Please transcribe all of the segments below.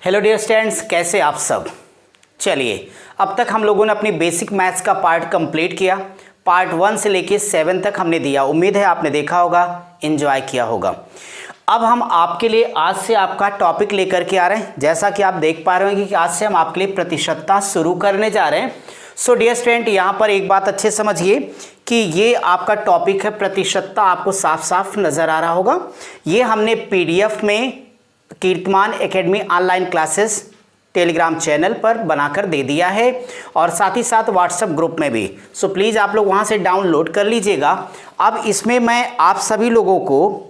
Hello dear students, कैसे आप सब। चलिए, अब तक हम लोगों ने अपनी बेसिक मैथ्स का पार्ट कंप्लीट किया। पार्ट 1 से लेके 7 तक हमने दिया। उम्मीद है आपने देखा होगा, एंजॉय किया होगा। अब हम आपके लिए आज से आपका टॉपिक लेकर के आ रहे हैं। जैसा कि आप देख पा रहे हैं कि आज से हम आपके लिए प्रतिशतता शुरू करने जा रहे हैं। सो डियर स्टूडेंट, यहाँ पर एक बात अच्छे समझिए कि ये आपका टॉपिक है प्रतिशतता। आपको साफ साफ नज़र आ रहा होगा। ये हमने PDF में कीर्तिमान academy online classes Telegram channel पर बनाकर दे दिया है और साथ ही साथ व्हाट्सएप ग्रुप में भी। सो प्लीज़ आप लोग वहाँ से डाउनलोड कर लीजिएगा। अब इसमें मैं आप सभी लोगों को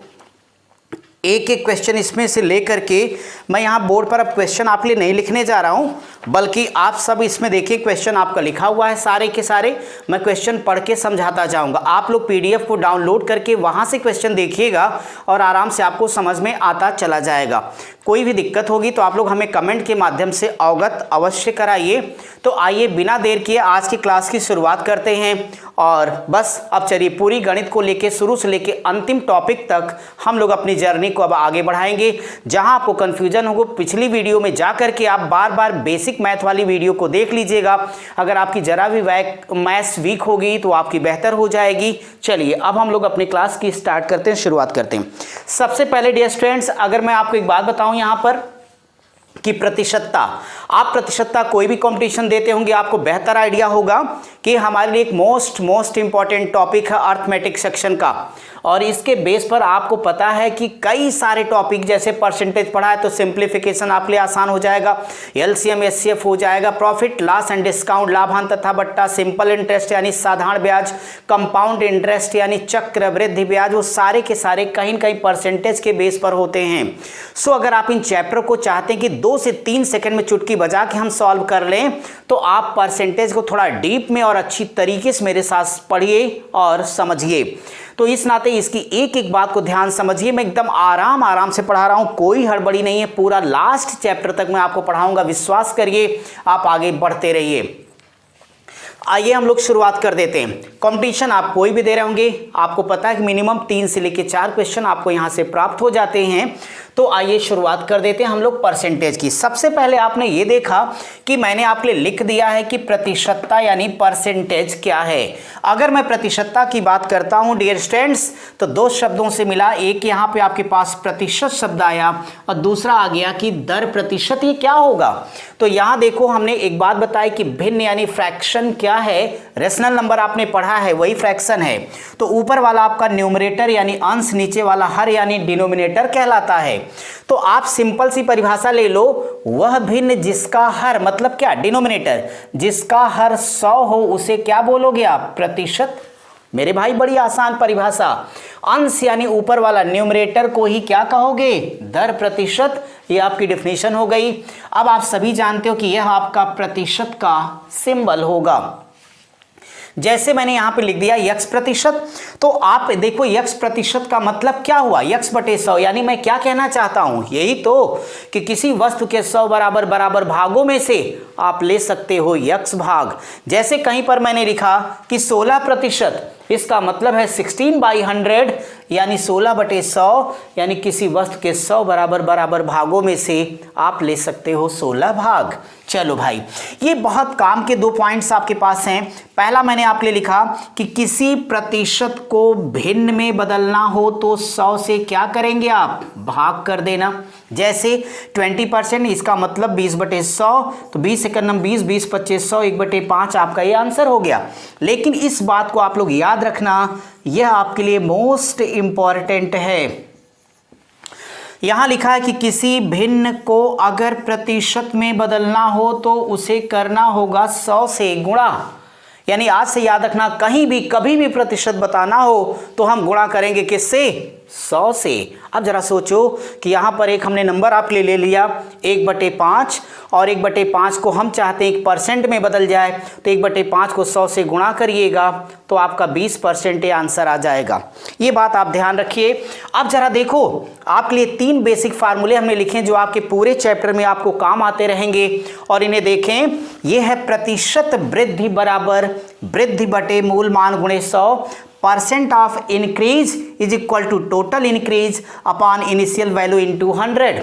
एक एक क्वेश्चन इसमें से लेकर के मैं यहाँ बोर्ड पर अब क्वेश्चन आपके लिए नहीं लिखने जा रहा हूँ, बल्कि आप सब इसमें देखिए क्वेश्चन आपका लिखा हुआ है सारे के सारे। मैं क्वेश्चन पढ़ के समझाता जाऊँगा। आप लोग PDF को डाउनलोड करके वहाँ से क्वेश्चन देखिएगा और आराम से आपको समझ में आता चला जाएगा। कोई भी दिक्कत होगी तो आप लोग हमें कमेंट के माध्यम से अवगत अवश्य कराइए। तो आइए बिना देर किए आज की क्लास की शुरुआत करते हैं। और बस अब चलिए पूरी गणित को लेके शुरू से लेके अंतिम टॉपिक तक हम लोग अपनी जर्नी को अब आगे बढ़ाएंगे। जहां आपको कन्फ्यूजन होगा पिछली वीडियो में जा करके आप बार बार बेसिक मैथ वाली वीडियो को देख लीजिएगा। अगर आपकी जरा भी मैथ्स वीक होगी तो आपकी बेहतर हो जाएगी। चलिए अब हम लोग अपनी क्लास की स्टार्ट करते हैं, शुरुआत करते हैं। सबसे पहले डियर स्टूडेंट्स, अगर मैं आपको एक बात बताऊं यहाँ पर कि प्रतिशतता, आप प्रतिशतता कोई भी कंपटीशन देते होंगे आपको बेहतर आइडिया होगा कि हमारे लिए एक मोस्ट इंपॉर्टेंट टॉपिक है अर्थमेटिक सेक्शन का। और इसके बेस पर आपको पता है कि कई सारे टॉपिक जैसे परसेंटेज पढ़ा है तो सिंप्लीफिकेशन आपके लिए आसान हो जाएगा, LCM SCF हो जाएगा, प्रॉफिट लॉस एंड डिस्काउंट, लाभांश तथा बट्टा, सिंपल इंटरेस्ट यानी साधारण ब्याज, कंपाउंड इंटरेस्ट यानी चक्रवृद्धि ब्याज, वो सारे के सारे कहीं न कहीं परसेंटेज के बेस पर होते हैं। सो अगर आप इन चैप्टर को चाहते हैं कि 2 से 3 सेकंड में चुटकी बजा के हम सॉल्व कर लें तो आप परसेंटेज को थोड़ा डीप में और अच्छी तरीके से मेरे साथ पढ़िए और समझिए। तो इस नाते इसकी एक एक बात को ध्यान समझिए। मैं एकदम आराम से पढ़ा रहा हूं, कोई हड़बड़ी नहीं है। पूरा लास्ट चैप्टर तक मैं आपको पढ़ाऊंगा, विश्वास करिए। आप आगे बढ़ते रहिए। आइए हम लोग शुरुआत कर देते हैं। कंपटीशन आप कोई भी दे रहे होंगे, आपको पता है कि मिनिमम 3 से लेकर 4 क्वेश्चन आपको यहां से प्राप्त हो जाते हैं। तो आइए शुरुआत कर देते हैं हम लोग परसेंटेज की। सबसे पहले आपने ये देखा कि मैंने आपके लिए लिख दिया है कि प्रतिशतता यानी परसेंटेज क्या है। अगर मैं प्रतिशतता की बात करता हूं डियर स्टूडेंट्स तो 2 शब्दों से मिला। एक यहाँ पे आपके पास प्रतिशत शब्द आया और दूसरा आ गया कि दर प्रतिशत। ये क्या होगा? तो यहाँ देखो हमने एक बात बताई कि भिन्न यानी फ्रैक्शन क्या है। रेशनल नंबर आपने पढ़ा है वही फ्रैक्शन है। तो ऊपर वाला आपका न्यूमरेटर यानी अंश, नीचे वाला हर यानी डिनोमिनेटर कहलाता है। तो आप सिंपल सी परिभाषा ले लो, वह भिन्न जिसका हर मतलब क्या, डिनोमिनेटर, जिसका हर 100 हो उसे क्या बोलोगे आप, प्रतिशत। मेरे भाई बड़ी आसान परिभाषा। अंश यानी ऊपर वाला न्यूमरेटर को ही क्या कहोगे, दर प्रतिशत। ये आपकी डेफिनेशन हो गई। अब आप सभी जानते हो कि यह आपका प्रतिशत का सिंबल होगा। जैसे मैंने यहां पे लिख दिया x प्रतिशत, तो आप देखो x प्रतिशत का मतलब क्या हुआ, x बटे 100। यानी मैं क्या कहना चाहता हूं, यही तो कि किसी वस्तु के 100 बराबर भागों में से आप ले सकते हो x भाग। जैसे कहीं पर मैंने लिखा कि 16 प्रतिशत, इसका मतलब है 16/100 यानी 16 बटे 100, यानी किसी वस्तु के 100 बराबर भागों में से आप ले सकते हो 16 भाग। चलो भाई, ये बहुत काम के 2 पॉइंट्स आपके पास हैं। पहला मैंने आपके लिए लिखा कि किसी प्रतिशत को भिन्न में बदलना हो तो 100 से क्या करेंगे आप, भाग कर देना। जैसे 20%, इसका मतलब 20/100, तो 20 सेकंड 20, 20 25 100, 1/5 आपका ये आंसर हो गया। लेकिन इस बात को आप लोग याद रखना, यह आपके लिए मोस्ट इंपॉर्टेंट है। यहां लिखा है कि किसी भिन्न को अगर प्रतिशत में बदलना हो तो उसे करना होगा 100 से गुणा। यानी आज से याद रखना, कहीं भी कभी भी प्रतिशत बताना हो तो हम गुणा करेंगे किससे, 100 से। अब जरा सोचो कि यहाँ पर एक हमने नंबर आपके लिए ले लिया 1/5 और 1/5 को हम चाहते हैं 1% में बदल जाए, तो 1/5 को 100 से गुणा करिएगा तो आपका 20% आंसर आ जाएगा। ये बात आप ध्यान रखिए। अब जरा देखो, आपके लिए 3 बेसिक फार्मूले हमने लिखे हैं जो आपके पूरे चैप्टर में आपको काम आते रहेंगे। और इन्हें देखें, ये है प्रतिशत वृद्धि बराबर वृद्धि बटे मूल मान गुणे 100, percent of increase is equal to total increase upon initial value into 100।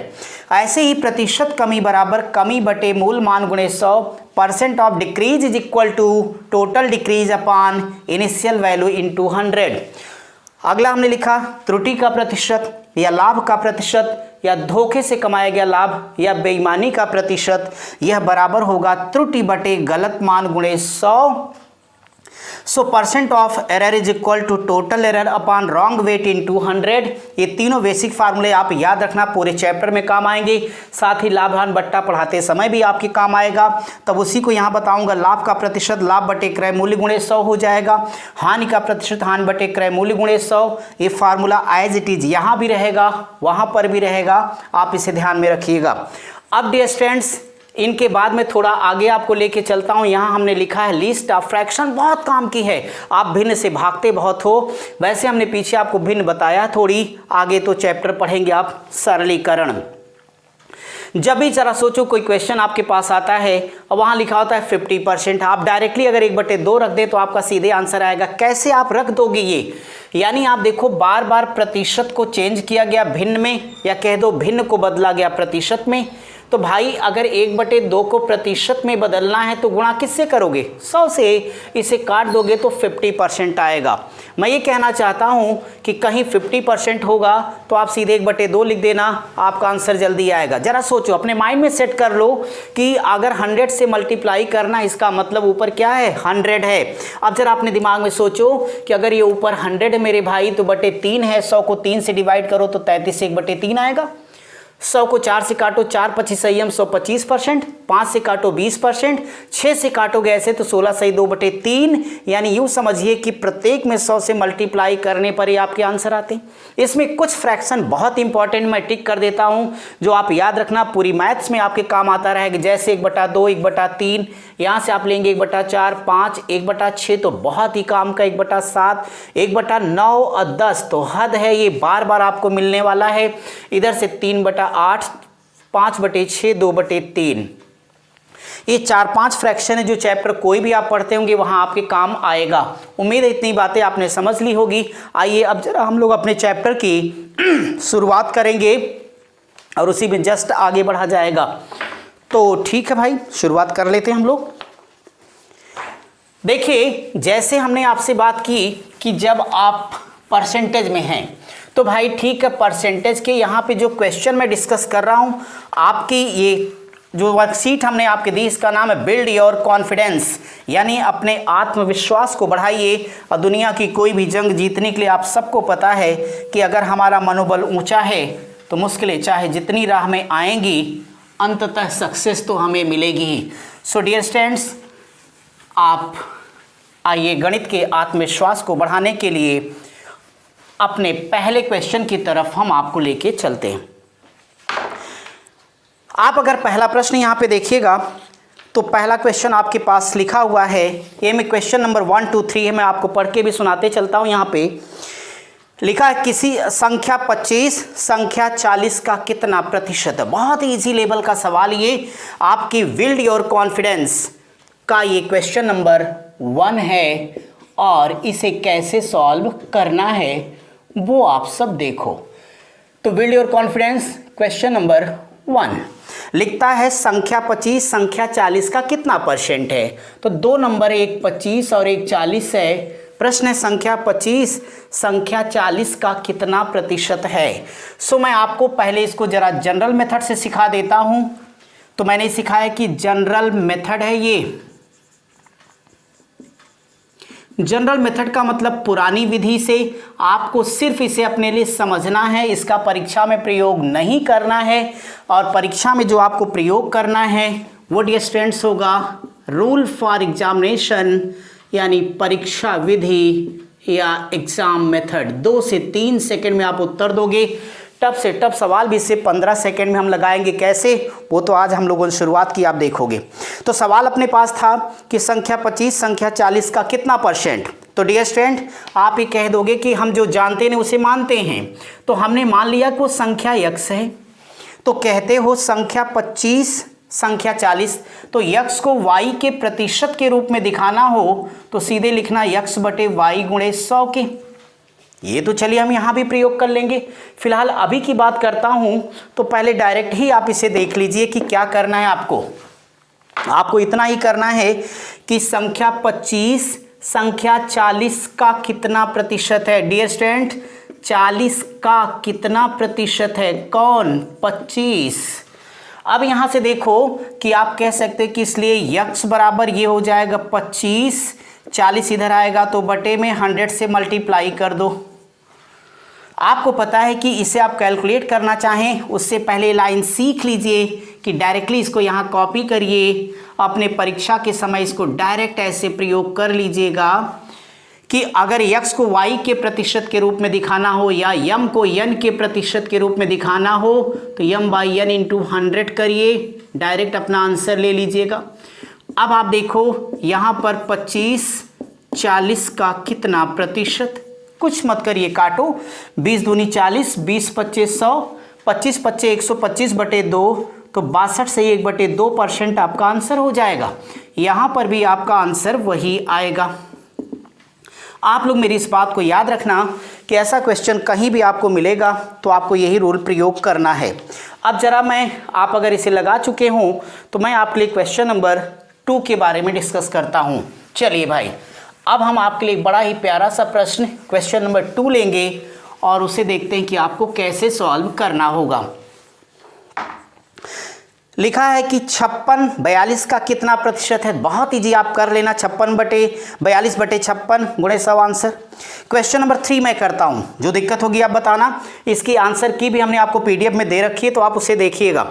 ऐसे ही प्रतिशत कमी बराबर कमी बटे मूल मान गुणे 100। Percent of decrease is equal to total decrease upon initial value into 100। अगला हमने लिखा त्रुटि का प्रतिशत या लाभ का प्रतिशत या धोखे से कमाया गया लाभ या बेईमानी का प्रतिशत, यह बराबर होगा त्रुटि बटे गलत मान गुणे 100। So percent of error is equal to total error upon wrong weight into 100। ये तीनों बेसिक फार्मूले आप याद रखना, पूरे चैप्टर में काम आएंगे, साथ ही लाभ हानि बट्टा पढ़ाते समय भी आपके काम आएगा। तब उसी को यहाँ बताऊंगा, लाभ का प्रतिशत लाभ बटे क्रय मूल्य गुणे 100 हो जाएगा, हानि का प्रतिशत हानि बटे क्रय मूल्य गुणे 100। ये फार्मूला एज इट इज यहाँ भी रहेगा, वहाँ पर भी रहेगा, आप इसे ध्यान में रखिएगा। अब डियर स्टूडेंट्स, इनके बाद में थोड़ा आगे आपको लेके चलता हूं। यहाँ हमने लिखा है लिस्ट ऑफ फ्रैक्शन, बहुत काम की है, आप भिन्न से भागते बहुत हो। वैसे हमने पीछे आपको भिन्न बताया, थोड़ी आगे तो चैप्टर पढ़ेंगे आप सरलीकरण। जब भी जरा सोचो कोई क्वेश्चन आपके पास आता है और वहाँ लिखा होता है 50%, आप डायरेक्टली अगर 1/2 रख दे तो आपका सीधे आंसर आएगा। कैसे आप रख दोगे ये? यानी आप देखो बार बार प्रतिशत को चेंज किया गया भिन्न में, या कह दो भिन्न को बदला गया प्रतिशत में। तो भाई अगर 1/2 को प्रतिशत में बदलना है तो गुणा किससे करोगे? 100 से। इसे काट दोगे तो 50% आएगा। मैं ये कहना चाहता हूँ कि कहीं 50% होगा तो आप सीधे 1/2 लिख देना, आपका आंसर जल्दी आएगा। जरा सोचो, अपने माइंड में सेट कर लो कि अगर 100 से मल्टीप्लाई करना, इसका मतलब ऊपर क्या है? 100 है। अब जरा अपने दिमाग में सोचो कि अगर ये ऊपर 100 है मेरे भाई तो बटे 3 है, 100 को 3 से डिवाइड करो तो 33 से 1/3 आएगा। 100 को 4 से काटो, 4 25 संयम 100 25%, 5 से काटो 20%, 6 से काटोगे ऐसे तो 16 सही 2/3। यानी यूँ समझिए कि प्रत्येक में 100 से मल्टीप्लाई करने पर ही आपके आंसर आते हैं। इसमें कुछ फ्रैक्शन बहुत इंपॉर्टेंट मैं टिक कर देता हूँ, जो आप याद रखना, पूरी मैथ्स में आपके काम आता रहेगा। जैसे 1/2, 1/3, यहाँ से आप लेंगे 1/4, 5, 1/6 तो बहुत ही काम का, 1/7, 1/9 और 10 तो हद है, ये बार बार आपको मिलने वाला है। इधर से 3/8, 5/6, 2/3। ये 4-5 फ्रैक्शन है जो चैप्टर कोई भी आप पढ़ते होंगे वहाँ आपके काम आएगा। उम्मीद है इतनी बातें आपने समझ ली होगी। आइए अब जरा हम लोग अपने चैप्टर की शुरुआत करेंगे और उसी में जस्ट आगे बढ़ा जाएगा। तो ठीक है भाई, शुरुआत कर लेते हैं हम लोग। देखिए, जैसे हमने आपसे बात की कि जब आप परसेंटेज में हैं तो भाई ठीक है, परसेंटेज के यहाँ पे जो क्वेश्चन मैं डिस्कस कर रहा हूँ, आपकी ये जो वर्कशीट हमने आपके दी इसका नाम है बिल्ड योर कॉन्फिडेंस, यानी अपने आत्मविश्वास को बढ़ाइए। और दुनिया की कोई भी जंग जीतने के लिए आप सबको पता है कि अगर हमारा मनोबल ऊंचा है तो मुश्किलें चाहे जितनी राह में आएंगी, अंततः सक्सेस तो हमें मिलेगी ही। सो डियर स्टूडेंट्स, आप आइए गणित के आत्मविश्वास को बढ़ाने के लिए अपने पहले क्वेश्चन की तरफ हम आपको लेके चलते हैं। आप अगर पहला प्रश्न यहाँ पे देखिएगा तो पहला क्वेश्चन आपके पास लिखा हुआ है, ये में क्वेश्चन नंबर 1, 2, 3 है, मैं आपको पढ़ के भी सुनाते चलता हूँ। यहाँ पे लिखा है किसी संख्या 25 संख्या 40 का कितना प्रतिशत है। बहुत ही इजी लेवल का सवाल, ये आपकी बिल्ड योर कॉन्फिडेंस का ये क्वेश्चन नंबर 1 है और इसे कैसे सॉल्व करना है वो आप सब देखो। तो build your confidence question number 1 लिखता है संख्या 25 संख्या 40 का कितना परसेंट है। तो दो नंबर, एक 25 और एक 40 है। प्रश्न है संख्या 25 संख्या 40 का कितना प्रतिशत है। सो मैं आपको पहले इसको जरा जनरल मेथड से सिखा देता हूं। तो मैंने सिखाया कि जनरल मेथड है ये। जनरल मेथड का मतलब पुरानी विधि से आपको सिर्फ इसे अपने लिए समझना है, इसका परीक्षा में प्रयोग नहीं करना है। और परीक्षा में जो आपको प्रयोग करना है वो डियर स्टूडेंट्स होगा रूल फॉर एग्जामिनेशन, यानी परीक्षा विधि या एग्जाम मेथड। 2 से 3 सेकंड में आप उत्तर दोगे। टफ से टफ सवाल भी सिर्फ 15 सेकंड में हम लगाएंगे। कैसे, वो तो आज हम लोगों ने शुरुआत की, आप देखोगे। तो सवाल अपने पास था कि संख्या 25 संख्या 40 का कितना परसेंट। तो डियर स्टूडेंट, आप ये कह दोगे कि हम जो जानते हैं उसे मानते हैं। तो हमने मान लिया कि वो संख्या x है, तो कहते हो संख्या 25 संख्या 40। तो यक्स को y के प्रतिशत के रूप में दिखाना हो तो सीधे लिखना यक्स बटे वाई गुणे 100 के। ये तो चलिए हम यहाँ भी प्रयोग कर लेंगे। फिलहाल अभी की बात करता हूँ तो पहले डायरेक्ट ही आप इसे देख लीजिए कि क्या करना है आपको इतना ही करना है कि संख्या 25 संख्या 40 का कितना प्रतिशत है। डियर स्टूडेंट 40 का कितना प्रतिशत है, कौन, 25। अब यहाँ से देखो कि आप कह सकते हैं कि इसलिए यक्स बराबर ये हो जाएगा 25, 40 इधर आएगा तो बटे में 100 से मल्टीप्लाई कर दो। आपको पता है कि इसे आप कैलकुलेट करना चाहें उससे पहले लाइन सीख लीजिए कि डायरेक्टली इसको यहाँ कॉपी करिए, अपने परीक्षा के समय इसको डायरेक्ट ऐसे प्रयोग कर लीजिएगा कि अगर x को y के प्रतिशत के रूप में दिखाना हो या m को n के प्रतिशत के रूप में दिखाना हो तो m बाई n इंटू 100 करिए, डायरेक्ट अपना आंसर ले लीजिएगा। अब आप देखो यहाँ पर 25 40 का कितना प्रतिशत, कुछ मत करिए, काटो, 20 दूनी 40, 20 25 100, 25 25 125 बटे 2 तो 62 से 1/2% आपका आंसर हो जाएगा। यहाँ पर भी आपका आंसर वही आएगा। आप लोग मेरी इस बात को याद रखना कि ऐसा क्वेश्चन कहीं भी आपको मिलेगा तो आपको यही रूल प्रयोग करना है। अब जरा आप अगर इसे लगा चुके हों तो मैं आपके लिए क्वेश्चन नंबर 2 के बारे में डिस्कस करता हूं। चलिए भाई, अब हम आपके लिए बड़ा ही प्यारा सा प्रश्न क्वेश्चन नंबर 2 लेंगे और उसे देखते हैं कि आपको कैसे सॉल्व करना होगा। लिखा है कि 56 42 का कितना प्रतिशत है। बहुत ईजी, आप कर लेना, 56 बटे 42 बटे 56 गुणे 100 आंसर। क्वेश्चन नंबर 3 मैं करता हूं, जो दिक्कत होगी आप बताना। इसकी आंसर की भी हमने आपको पीडीएफ में दे रखी है तो आप उसे देखिएगा।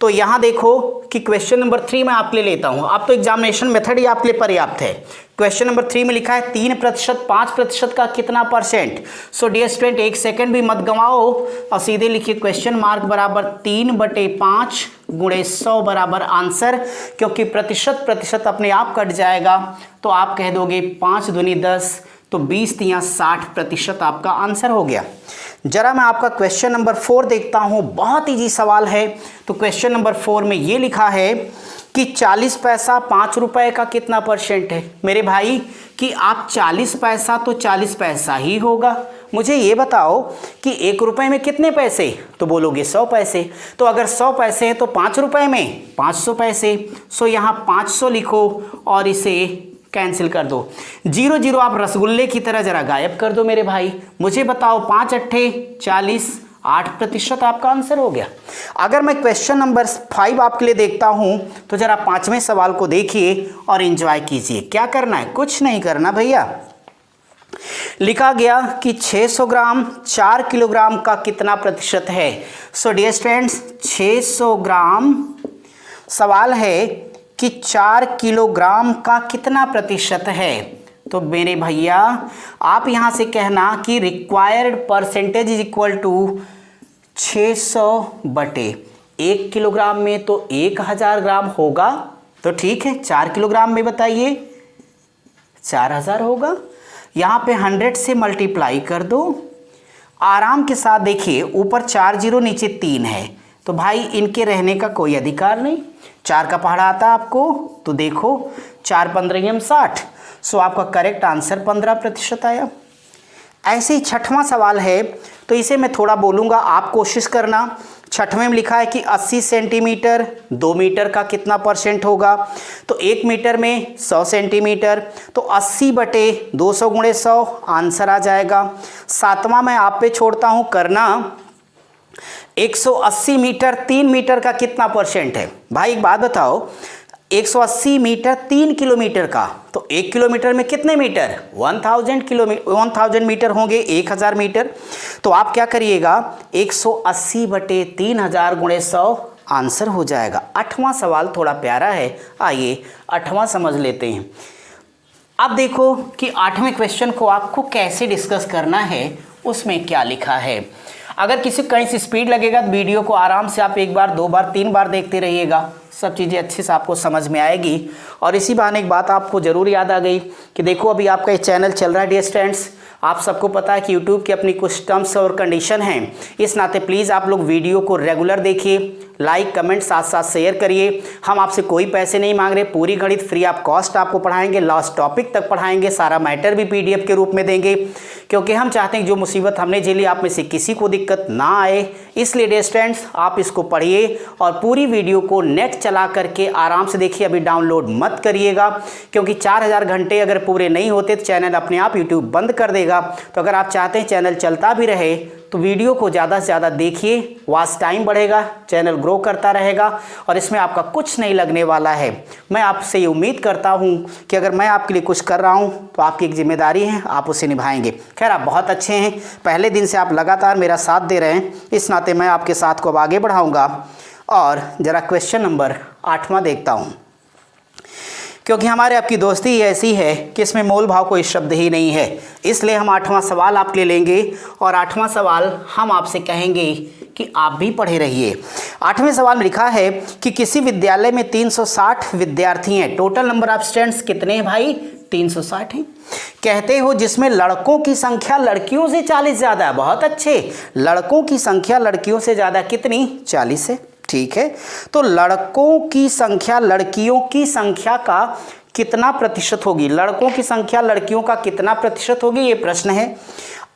तो यहाँ देखो कि क्वेश्चन नंबर 3 मैं आपके लिए लेता हूँ। अब तो एग्जामिनेशन मेथड ही आपके लिए पर्याप्त है। क्वेश्चन नंबर 3 में लिखा है 3% 5% का कितना परसेंट। सो डियर स्टूडेंट एक सेकंड भी मत गंवाओ और सीधे लिखिए क्वेश्चन मार्क बराबर 3/5 गुणे 100 बराबर आंसर, क्योंकि प्रतिशत अपने आप कट जाएगा तो आप कह दोगे 5 दूनी 10 तो 20 या 60% आपका आंसर हो गया। जरा मैं आपका क्वेश्चन नंबर 4 देखता हूं, बहुत ईजी सवाल है। तो क्वेश्चन नंबर 4 में ये लिखा है कि 40 पैसा 5 रुपए का कितना परसेंट है। मेरे भाई कि आप 40 पैसा तो 40 पैसा ही होगा। मुझे ये बताओ कि 1 रुपए में कितने पैसे, तो बोलोगे 100 पैसे। तो अगर 100 पैसे हैं तो 5 रुपए में 500 पैसे। सो यहाँ 500 लिखो और इसे कैंसिल कर दो। 0 0 आप रसगुल्ले की तरह जरा गायब कर दो मेरे भाई। मुझे बताओ 5 अट्ठे 40, 8% आपका आंसर हो गया। अगर मैं क्वेश्चन नंबर 5 आपके लिए देखता हूं तो जरा 5वें सवाल को देखिए और एंजॉय कीजिए। क्या करना है, कुछ नहीं करना भैया। लिखा गया कि 600 ग्राम 4 किलोग्राम का कितना प्रतिशत है। सो डियर स्टूडेंट्स 600 ग्राम सवाल है कि 4 किलोग्राम का कितना प्रतिशत है। तो मेरे भैया आप यहाँ से कहना कि required percentage is equal to 600 बटे 1 किलोग्राम में तो 1000 ग्राम होगा। तो ठीक है, 4 किलोग्राम में बताइए 4000 होगा। यहाँ पे 100 से मल्टीप्लाई कर दो। आराम के साथ देखिए, ऊपर 4 0 नीचे 3 है तो भाई इनके रहने का कोई अधिकार नहीं। 4 का पहाड़ा आता आपको तो देखो 4 15 60। सो आपका करेक्ट आंसर 15% आया। ऐसे ही 6वां सवाल है तो इसे मैं थोड़ा बोलूँगा, आप कोशिश करना। 6वें में लिखा है कि 80 सेंटीमीटर 2 मीटर का कितना परसेंट होगा। तो 1 मीटर में 100 सेंटीमीटर तो 80 बटे 200 गुणे 100 आंसर आ जाएगा। 7वां मैं आप पे छोड़ता हूँ करना। 180 मीटर 3 मीटर का कितना परसेंट है। भाई एक बात बताओ, 180 मीटर 3 किलोमीटर का तो 1 किलोमीटर में कितने मीटर, 1000 मीटर होंगे, 1000 मीटर। तो आप क्या करिएगा 180 बटे 3000 गुणे 100 आंसर हो जाएगा। 8वां सवाल थोड़ा प्यारा है, आइए 8वां समझ लेते हैं। अब देखो कि 8वें क्वेश्चन को आपको कैसे डिस्कस करना है, उसमें क्या लिखा है। अगर किसी कहीं से स्पीड लगेगा तो वीडियो को आराम से आप 1 बार 2 बार 3 बार देखते रहिएगा, सब चीज़ें अच्छे से आपको समझ में आएगी। और इसी बहाने एक बात आपको ज़रूर याद आ गई कि देखो अभी आपका ये चैनल चल रहा है डियर स्टूडेंट्स। आप सबको पता है कि यूट्यूब की अपनी कुछ टर्म्स और कंडीशन हैं, इस नाते प्लीज़ आप लोग वीडियो को रेगुलर देखिए, लाइक कमेंट साथ साथ शेयर करिए। हम आपसे कोई पैसे नहीं मांग रहे, पूरी गणित फ्री ऑफ कॉस्ट आपको पढ़ाएंगे, लास्ट टॉपिक तक पढ़ाएंगे, सारा मैटर भी PDF के रूप में देंगे, क्योंकि हम चाहते हैं जो मुसीबत हमने झेली आप में से किसी को दिक्कत ना आए। इसलिए डियर स्टूडेंट्स आप इसको पढ़िए और पूरी वीडियो को नेट चला करके आराम से देखिए, अभी डाउनलोड मत करिएगा, क्योंकि 4000 घंटे अगर पूरे नहीं होते तो चैनल अपने आप यूट्यूब बंद कर देगा। तो अगर आप चाहते हैं चैनल चलता भी रहे तो वीडियो को ज़्यादा से ज़्यादा देखिए, वॉच टाइम बढ़ेगा, चैनल ग्रो करता रहेगा और इसमें आपका कुछ नहीं लगने वाला है। मैं आपसे ये उम्मीद करता हूँ कि अगर मैं आपके लिए कुछ कर रहा हूँ तो आपकी एक जिम्मेदारी है, आप उसे निभाएंगे। खैर आप बहुत अच्छे हैं, पहले दिन से आप लगातार मेरा साथ दे रहे हैं, इस नाते मैं आपके साथ को अब आगे बढ़ाऊँगा और ज़रा क्वेश्चन नंबर 8वां देखता हूँ, क्योंकि हमारे आपकी दोस्ती ही ऐसी है कि इसमें मोल भाव कोई शब्द ही नहीं है। इसलिए हम 8वां सवाल आपके लिए लेंगे और 8वां सवाल हम आपसे कहेंगे कि आप भी पढ़े रहिए। 8वें सवाल में लिखा है कि किसी विद्यालय में 360 विद्यार्थी हैं। टोटल नंबर ऑफ स्टूडेंट्स कितने हैं भाई? 360 हैं। कहते हो जिसमें लड़कों की संख्या लड़कियों से 40 ज़्यादा है। बहुत अच्छे, लड़कों की संख्या लड़कियों से ज़्यादा कितनी? 40 है। ठीक है, तो लड़कों की संख्या लड़कियों की संख्या का कितना प्रतिशत होगी? लड़कों की संख्या लड़कियों का कितना प्रतिशत होगी, ये प्रश्न है।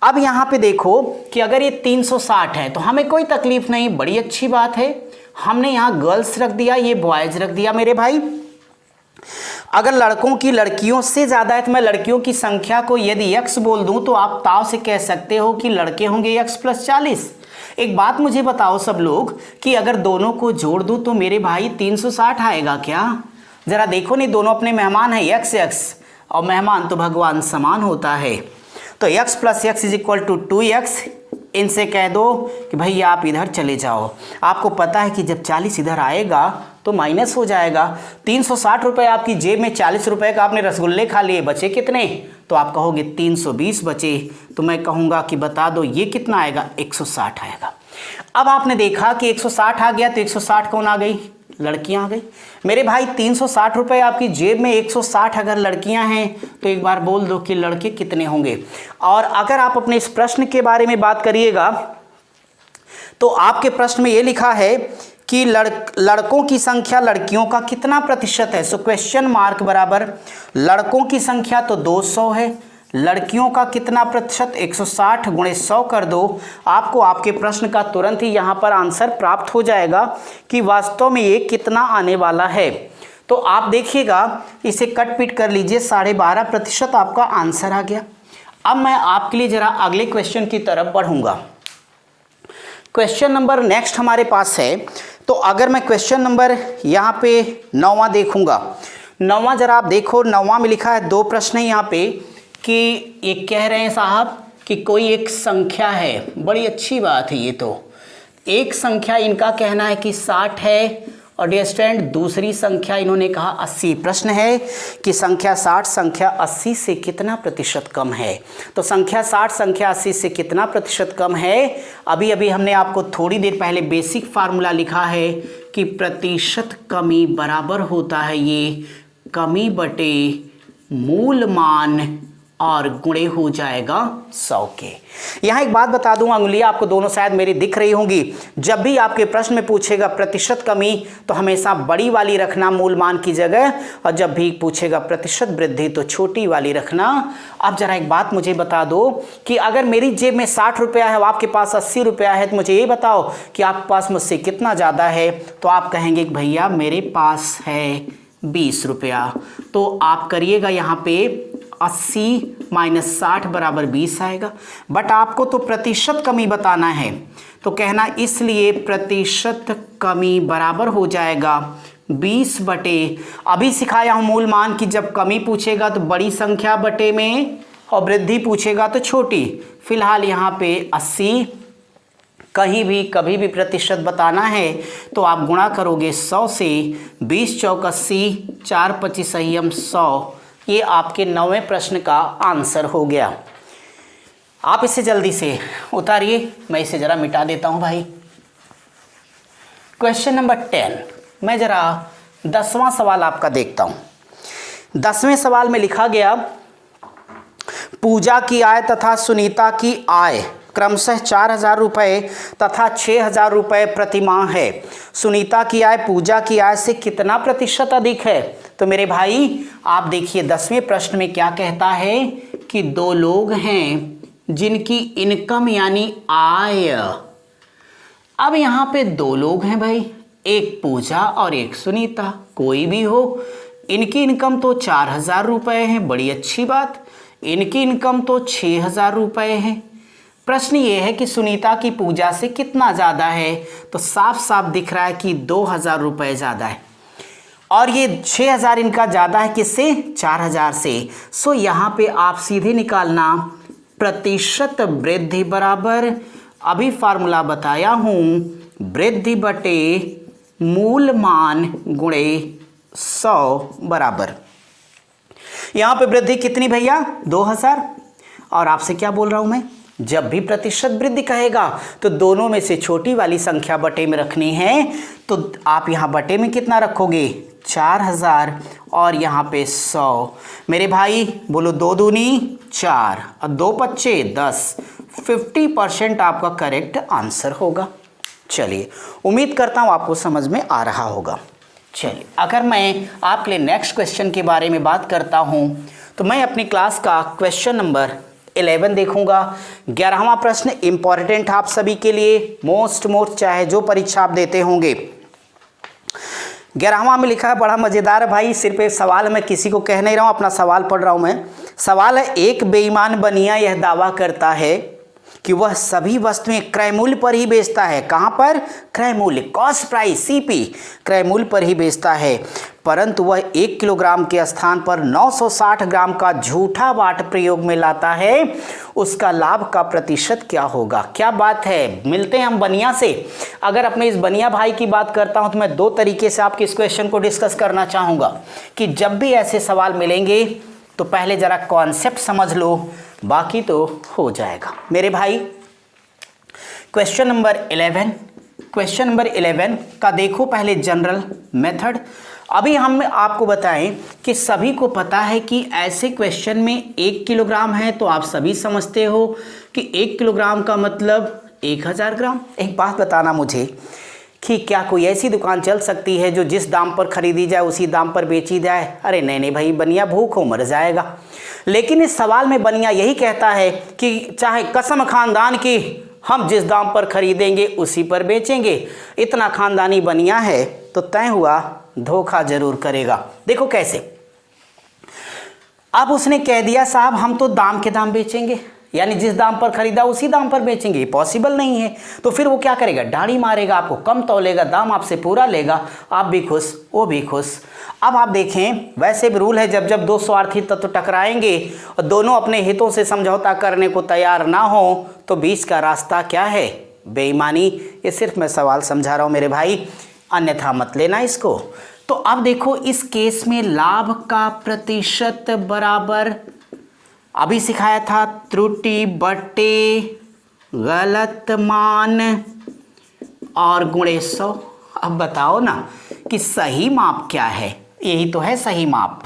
अब यहाँ पे देखो कि अगर ये 360 है तो हमें कोई तकलीफ नहीं, बड़ी अच्छी बात है। हमने यहाँ गर्ल्स रख दिया, ये बॉयज रख दिया मेरे भाई। अगर लड़कों की लड़कियों से ज़्यादा है तो मैं लड़कियों की संख्या को यदि x बोल दूँ तो आप ताव से कह सकते हो कि लड़के होंगे x + 40। एक बात मुझे बताओ सब लोग कि अगर दोनों को जोड़ दूं तो मेरे भाई 360 आएगा क्या? ज़रा देखो नहीं, दोनों अपने मेहमान हैं, x और मेहमान तो भगवान समान होता है। तो x + x = 2x। इनसे कह दो कि भैया आप इधर चले जाओ। आपको पता है कि जब 40 इधर आएगा तो माइनस हो जाएगा। 360 रुपये आपकी जेब में, 40 रुपये का आपने रसगुल्ले खा लिए, बचे कितने? तो आप कहोगे 320 बचे। तो मैं कहूँगा कि बता दो ये कितना आएगा? 160 आएगा। अब आपने देखा कि 160 आ गया तो 160 कौन आ गई? लड़कियां आ गई। मेरे भाई 360 रुपये आपकी जेब में, 160 अगर लड़कियां हैं तो एक बार बोल दो कि लड़के कितने होंगे। और अगर आप अपने इस प्रश्न के बारे में बात करिएगा तो आपके प्रश्न में ये लिखा है कि लड़कों की संख्या लड़कियों का कितना प्रतिशत है। सो क्वेश्चन मार्क बराबर लड़कों की संख्या तो 200 है, लड़कियों का कितना प्रतिशत? 160 × 100 कर दो, आपको आपके प्रश्न का तुरंत ही यहाँ पर आंसर प्राप्त हो जाएगा कि वास्तव में ये कितना आने वाला है। तो आप देखिएगा, इसे कट पीट कर लीजिए, 12.5% आपका आंसर आ गया। अब मैं आपके लिए ज़रा अगले क्वेश्चन की तरफ बढ़ूँगा। क्वेश्चन नंबर नेक्स्ट हमारे पास है। तो अगर मैं क्वेश्चन नंबर यहाँ पे 9वां देखूँगा, 9वां ज़रा आप देखो, 9वां में लिखा है 2 प्रश्न है यहाँ पे कि ये कह रहे हैं साहब कि कोई एक संख्या है। बड़ी अच्छी बात है ये तो। एक संख्या इनका कहना है कि 60 है और डियर स्टूडेंट दूसरी संख्या इन्होंने कहा 80। प्रश्न है कि संख्या 60 संख्या 80 से कितना प्रतिशत कम है। तो संख्या 60 संख्या 80 से कितना प्रतिशत कम है? अभी अभी हमने आपको थोड़ी देर पहले बेसिक फार्मूला लिखा है कि प्रतिशत कमी बराबर होता है ये कमी बटे मूल मान और गुणे हो जाएगा 100 के। यहाँ एक बात बता दूं, अंगुलियाँ आपको दोनों शायद मेरी दिख रही होंगी। जब भी आपके प्रश्न में पूछेगा प्रतिशत कमी तो हमेशा बड़ी वाली रखना मूल मान की जगह, और जब भी पूछेगा प्रतिशत वृद्धि तो छोटी वाली रखना। अब जरा एक बात मुझे बता दो कि अगर मेरी जेब में 60 रुपया है और आपके पास 80 रुपया है तो मुझे ये बताओ कि आपके पास मुझसे कितना ज़्यादा है। तो आप कहेंगे कि भैया मेरे पास है 20 रुपया। तो आप करिएगा यहाँ पे 80 - 60 = 20 आएगा। बट आपको तो प्रतिशत कमी बताना है तो कहना इसलिए प्रतिशत कमी बराबर हो जाएगा 20 बटे, अभी सिखाया हूँ मूल मान की, जब कमी पूछेगा तो बड़ी संख्या बटे में और वृद्धि पूछेगा तो छोटी। फिलहाल यहाँ पे 80, कहीं भी कभी भी प्रतिशत बताना है तो आप गुणा करोगे 100 से। 20 × 4 = 80, 4 × 25 = 100। ये आपके 9वें प्रश्न का आंसर हो गया। आप इसे जल्दी से उतारिए, मैं इसे ज़रा मिटा देता हूँ भाई। क्वेश्चन नंबर 10, मैं ज़रा 10वां सवाल आपका देखता हूँ। 10वें सवाल में लिखा गया पूजा की आय तथा सुनीता की आय क्रमशः 4,000 रुपये तथा 6,000 रुपये प्रतिमाह है। सुनीता की आय पूजा की आय से कितना प्रतिशत अधिक है? तो मेरे भाई आप देखिए 10वें प्रश्न में क्या कहता है कि दो लोग हैं जिनकी इनकम यानी आय, अब यहाँ पे दो लोग हैं भाई, एक पूजा और एक सुनीता, कोई भी हो, इनकी इनकम तो 4,000 रुपये है, बड़ी अच्छी बात। इनकी इनकम तो 6,000 रुपये है। प्रश्न ये है कि सुनीता की पूजा से कितना ज़्यादा है? तो साफ साफ दिख रहा है कि 2,000 रुपये ज़्यादा है और ये 6,000 इनका ज़्यादा है किससे? 4,000 से। सो यहाँ पे आप सीधे निकालना प्रतिशत वृद्धि बराबर, अभी फार्मूला बताया हूँ, वृद्धि बटे मूल मान गुणे 100 बराबर, यहाँ पे वृद्धि कितनी भैया? 2,000। और आपसे क्या बोल रहा हूँ मैं, जब भी प्रतिशत वृद्धि कहेगा तो दोनों में से छोटी वाली संख्या बटे में रखनी है। तो आप यहाँ बटे में कितना रखोगे? 4,000 और यहाँ पे 100। मेरे भाई बोलो 2 दूनी 4 और 2 पच्चे 10, 50% आपका करेक्ट आंसर होगा। चलिए उम्मीद करता हूँ आपको समझ में आ रहा होगा। चलिए अगर मैं आपके लिए नेक्स्ट क्वेश्चन के बारे में बात करता हूँ तो मैं अपनी क्लास का क्वेश्चन नंबर 11 देखूंगा। 11वां प्रश्न इंपॉर्टेंट आप सभी के लिए, मोस्ट चाहे जो परीक्षा आप देते होंगे। 11वां में लिखा है, बड़ा मज़ेदार है भाई, सिर्फ एक सवाल मैं किसी को कह नहीं रहा हूँ, अपना सवाल पढ़ रहा हूँ मैं। सवाल है, एक बेईमान बनिया यह दावा करता है कि वह सभी वस्तुएं क्रय मूल्य पर ही बेचता है। कहाँ पर? क्रय मूल्य, कॉस्ट प्राइस, सीपी, क्रय मूल्य पर ही बेचता है, परंतु वह 1 किलोग्राम के स्थान पर 960 ग्राम का झूठा वाट प्रयोग में लाता है। उसका लाभ का प्रतिशत क्या होगा? क्या बात है, मिलते हैं हम बनिया से। अगर अपने इस बनिया भाई की बात करता हूं तो मैं 2 तरीके से आपके इस क्वेश्चन को डिस्कस करना चाहूँगा कि जब भी ऐसे सवाल मिलेंगे तो पहले ज़रा कॉन्सेप्ट समझ लो, बाकी तो हो जाएगा। मेरे भाई क्वेश्चन नंबर 11 का देखो पहले जनरल मेथड। अभी हम आपको बताएं कि सभी को पता है कि ऐसे क्वेश्चन में 1 किलोग्राम है तो आप सभी समझते हो कि 1 किलोग्राम का मतलब 1,000 ग्राम। एक बात बताना मुझे कि क्या कोई ऐसी दुकान चल सकती है जो जिस दाम पर खरीदी जाए उसी दाम पर बेची जाए? अरे नहीं भाई, बनिया भूखों मर जाएगा। लेकिन इस सवाल में बनिया यही कहता है कि चाहे कसम खानदान की, हम जिस दाम पर खरीदेंगे उसी पर बेचेंगे। इतना खानदानी बनिया है तो तय हुआ धोखा जरूर करेगा। देखो कैसे, अब उसने कह दिया साहब हम तो दाम के दाम बेचेंगे, यानी जिस दाम पर खरीदा उसी दाम पर बेचेंगे, पॉसिबल नहीं है। तो फिर वो क्या करेगा? दाढ़ी मारेगा, आपको कम तौलेगा, दाम आपसे पूरा लेगा, आप भी खुश वो भी खुश। अब आप देखें, वैसे भी रूल है जब जब 2 स्वार्थी तत्व टकराएंगे और दोनों अपने हितों से समझौता करने को तैयार ना हो तो बीच का रास्ता क्या है? बेईमानी। ये सिर्फ मैं सवाल समझा रहा हूँ मेरे भाई, अन्यथा मत लेना इसको। तो अब देखो इस केस में लाभ का प्रतिशत बराबर, अभी सिखाया था, त्रुटि बटे गलत मान और गुणे 100। अब बताओ ना कि सही माप क्या है? यही तो है सही माप।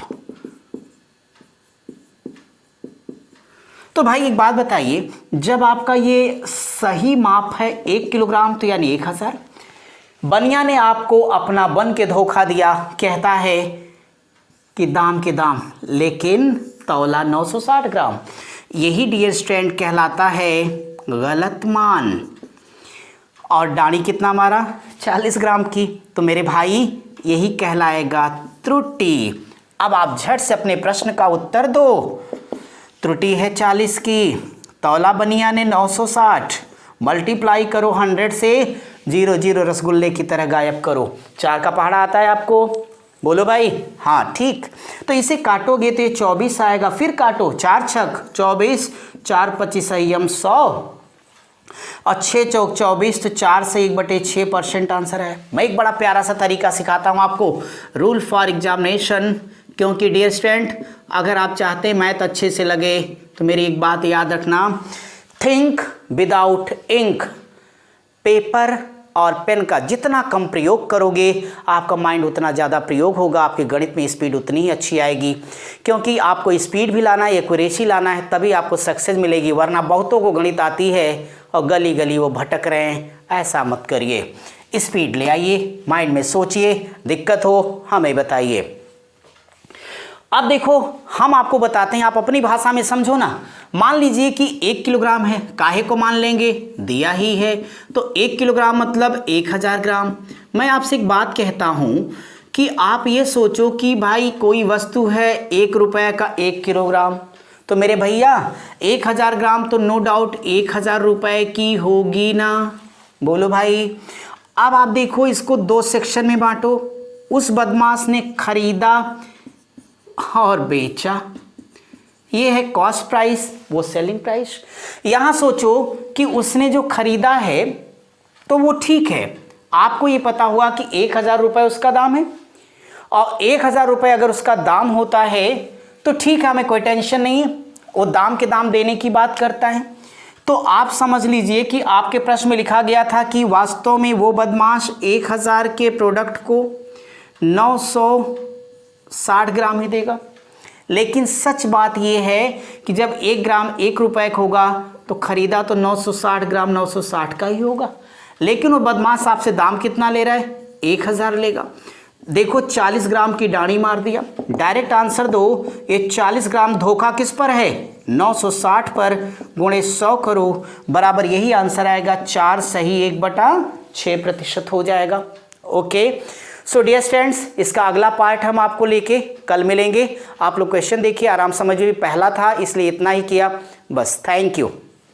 तो भाई एक बात बताइए, जब आपका ये सही माप है 1 किलोग्राम तो यानी 1,000, बनिया ने आपको अपना बन के धोखा दिया, कहता है कि दाम के दाम, लेकिन तौला 960 ग्राम। यही डियर स्टूडेंट कहलाता है गलत मान। और डाणी कितना मारा? 40 ग्राम की। तो मेरे भाई यही कहलाएगा त्रुटि। अब आप झट से अपने प्रश्न का उत्तर दो। त्रुटि है 40 की, तौला बनिया ने 960, मल्टीप्लाई करो 100 से, 0 रसगुल्ले की तरह गायब करो। 4 का पहाड़ा आता है आपको? बोलो भाई। हाँ ठीक। तो इसे काटोगे तो ये 24 आएगा, फिर काटो, 4 छक 24, 4 25 संयम 100 और 6 चौक 24, तो 4 से 1/6% आंसर है। मैं एक बड़ा प्यारा सा तरीका सिखाता हूँ आपको, रूल फॉर एग्जामिनेशन। क्योंकि डियर स्टूडेंट, अगर आप चाहते हैं मैथ अच्छे से लगे तो मेरी एक बात याद रखना, थिंक विदाउट इंक, पेपर और पेन का जितना कम प्रयोग करोगे आपका माइंड उतना ज़्यादा प्रयोग होगा, आपके गणित में स्पीड उतनी ही अच्छी आएगी। क्योंकि आपको स्पीड भी लाना है, एक्यूरेसी लाना है, तभी आपको सक्सेस मिलेगी। वरना बहुतों को गणित आती है और गली गली वो भटक रहे हैं। ऐसा मत करिए, स्पीड ले आइए, माइंड में सोचिए, दिक्कत हो हमें बताइए। अब देखो हम आपको बताते हैं, आप अपनी भाषा में समझो ना। मान लीजिए कि 1 किलोग्राम है, काहे को मान लेंगे, दिया ही है, तो 1 किलोग्राम मतलब 1000 ग्राम। मैं आपसे एक बात कहता हूँ कि आप ये सोचो कि भाई कोई वस्तु है 1 रुपये का 1 किलोग्राम, तो मेरे भैया 1000 ग्राम तो नो डाउट 1000 रुपये की होगी ना, बोलो भाई। अब आप देखो इसको 2 सेक्शन में बांटो। उस बदमाश ने खरीदा और बेचा, ये है कॉस्ट प्राइस, वो सेलिंग प्राइस। यहां सोचो कि उसने जो खरीदा है तो वो ठीक है, आपको ये पता हुआ कि 1000 रुपये उसका दाम है, और 1000 रुपये अगर उसका दाम होता है तो ठीक है, हमें कोई टेंशन नहीं है, वो दाम के दाम देने की बात करता है। तो आप समझ लीजिए कि आपके प्रश्न में लिखा गया था कि वास्तव में वो बदमाश 1000 के प्रोडक्ट को 960 ग्राम ही देगा। लेकिन सच बात यह है कि जब 1 ग्राम 1 रुपये का होगा तो खरीदा तो 960 ग्राम 960 का ही होगा। लेकिन वो बदमाश आपसे दाम कितना ले रहा है, 1000 लेगा। देखो 40 ग्राम की डाणी मार दिया। डायरेक्ट आंसर दो, ये 40 ग्राम धोखा किस पर है, 960 पर, गुणे 100 करो, बराबर यही आंसर आएगा 4 सही 1/6% हो जाएगा। ओके सो डियर स्टूडेंट्स, इसका अगला पार्ट हम आपको लेके कल मिलेंगे। आप लोग क्वेश्चन देखिए, आराम समझिए, पहला था इसलिए इतना ही किया बस। Thank you.